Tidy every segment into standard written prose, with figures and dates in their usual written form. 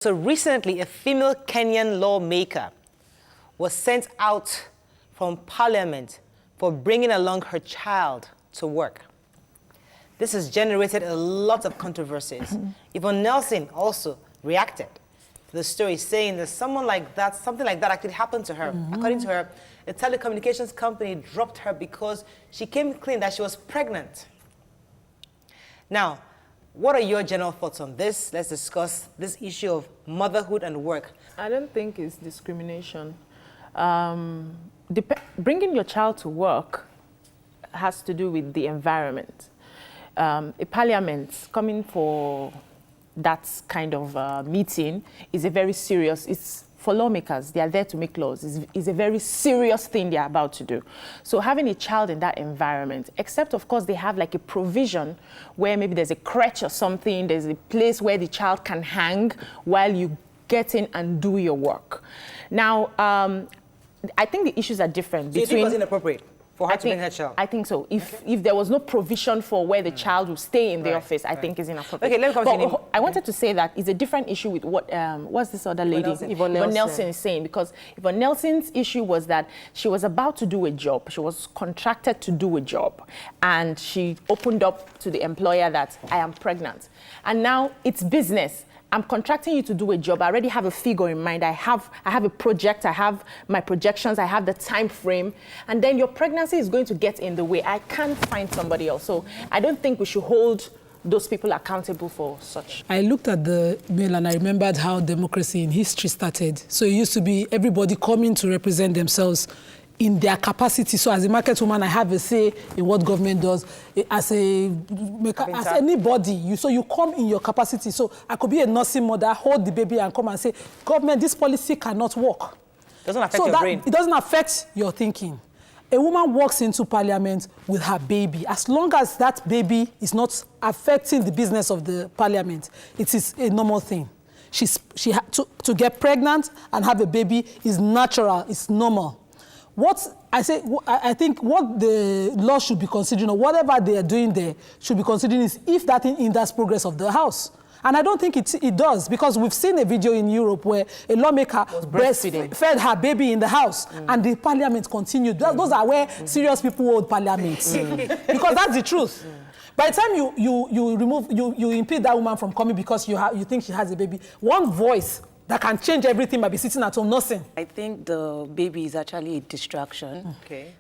So recently, a female Kenyan lawmaker was sent out from parliament for bringing along her child to work. This has generated a lot of controversies. Yvonne Nelson also reacted to the story, saying that something like that actually happened to her. According to her, a telecommunications company dropped her because she came clean that she was pregnant. Now, what are your general thoughts on this? Let's discuss this issue of motherhood and work. I don't think it's discrimination. Bringing your child to work has to do with the environment. A parliament coming for that kind of meeting is a very serious, it's for lawmakers, they are there to make laws. It's a very serious thing they're about to do. So having a child in that environment, except of course they have like a provision where maybe there's a crèche or something, there's a place where the child can hang while you get in and do your work. Now, I think the issues are different. So you think it was inappropriate for her to bring her child? I think so. If there was no provision for where the child will stay in the office, I think it's inappropriate. Okay, let me continue. I wanted to say that it's a different issue with what what's this other lady, Yvonne Nelson is saying, because Yvonne Nelson's issue was that she was about to do a job. She was contracted to do a job, and she opened up to the employer that I am pregnant, and now it's business. I'm contracting you to do a job. I already have a figure in mind. I have a project. I have my projections. I have the time frame. And then your pregnancy is going to get in the way. I can't find somebody else. So I don't think we should hold those people accountable for such. I looked at the mail and I remembered how democracy in history started. So it used to be everybody coming to represent themselves in their capacity. So as a market woman, I have a say in what government does. As anybody, so you come in your capacity. So I could be a nursing mother, hold the baby and come and say, government, this policy cannot work. Doesn't affect your brain. It doesn't affect your thinking. A woman walks into parliament with her baby. As long as that baby is not affecting the business of the parliament, it is a normal thing. To get pregnant and have a baby is natural, it's normal. I think what the law should be considering, or whatever they are doing there, should be considering is if that thing hinders progress of the House. And I don't think it does, because we've seen a video in Europe where a lawmaker fed her baby in the House, and the parliament continued. Those are where serious people hold parliaments. Because that's the truth. By the time you impede that woman from coming because you think she has a baby, one voice that can change everything by be sitting at home, nothing. I think the baby is actually a distraction. Okay.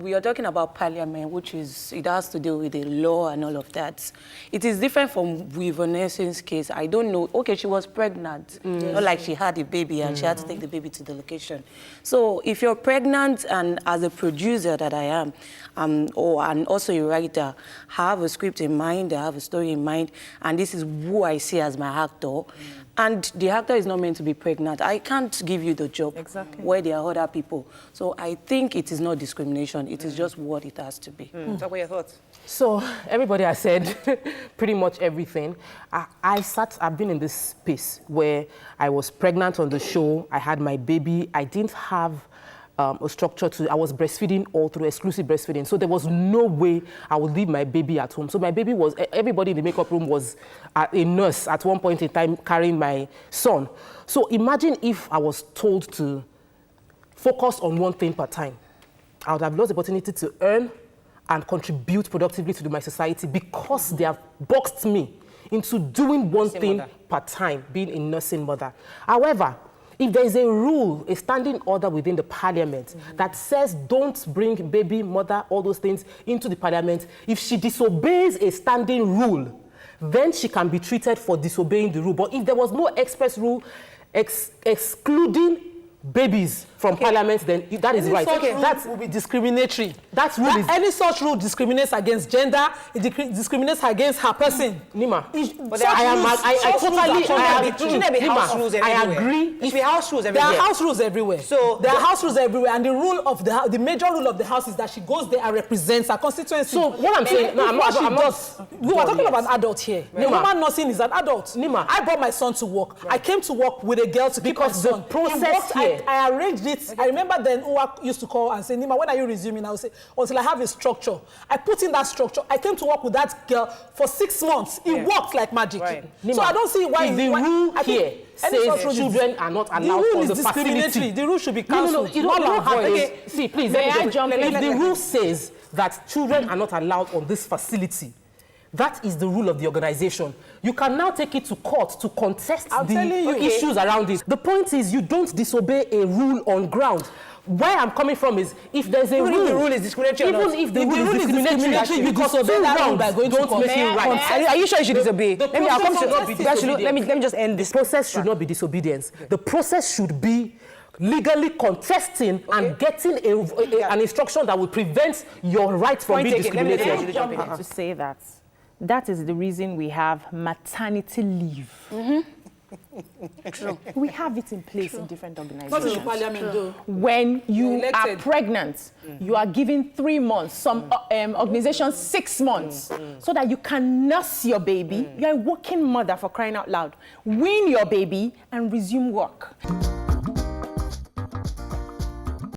We are talking about parliament, which it has to do with the law and all of that. It is different from Yvonne Nelson's case. I don't know. Okay, she was pregnant. Not like she had a baby and she had to take the baby to the location. So if you're pregnant, and as a producer that I am, and also a writer, I have a script in mind, I have a story in mind, and this is who I see as my actor. And the actor is not meant to be pregnant. I can't give you the job where there are other people. So I think it is not discrimination. It is just what it has to be. Talk about your thoughts. So everybody has said pretty much everything. I've been in this space where I was pregnant on the show. I had my baby. I didn't have a structure I was breastfeeding all through, exclusive breastfeeding. So there was no way I would leave my baby at home. So my baby everybody in the makeup room was a nurse at one point in time carrying my son. So imagine if I was told to focus on one thing per time. I would have lost the opportunity to earn and contribute productively to my society, because they have boxed me into doing one thing per time, being a nursing mother. However, if there is a rule, a standing order within the parliament that says don't bring baby, mother, all those things into the parliament, if she disobeys a standing rule, then she can be treated for disobeying the rule. But if there was no express rule excluding babies from parliament, then that is right. That will be discriminatory. Any such rule discriminates against gender, it discriminates against her person. Nima, I agree. There should be house rules everywhere. There are house rules everywhere. So there are house rules everywhere, and the major rule of the house is that she goes there and represents her constituency. So what I'm saying, we were talking about adults here. The woman nursing is an adult. Nima, I brought my son to work. I came to work with a girl to keep my son. Because the process here, I arranged it. I remember then Uwa used to call and say, Nima, when are you resuming? I would say, until I have a structure. I put in that structure. I came to work with that girl for 6 months. It worked like magic. Right. So I don't see why... If the rule here says children are not allowed on the facility. The rule should be cancelled. You don't have a... See, please, if the rule says that children are not allowed on this facility, that is the rule of the organization. You can now take it to court to contest the issues around it. The point is, you don't disobey a rule on ground. Where I'm coming from is, if there's a rule, the rule is discriminatory, even if the rule is discriminatory, you disobey that rule by going to court. Are you sure you should disobey? Let me just end this. The process should not be disobedience. The process should be legally contesting and getting an instruction that will prevent your right from being discriminated. Let me jump in to say that is the reason we have maternity leave. True. We have it in place in different organizations. Not in the parliament, though. When you are pregnant, you are given 3 months, some organizations 6 months, so that you can nurse your baby. You're a working mother, for crying out loud. Wean your baby and resume work.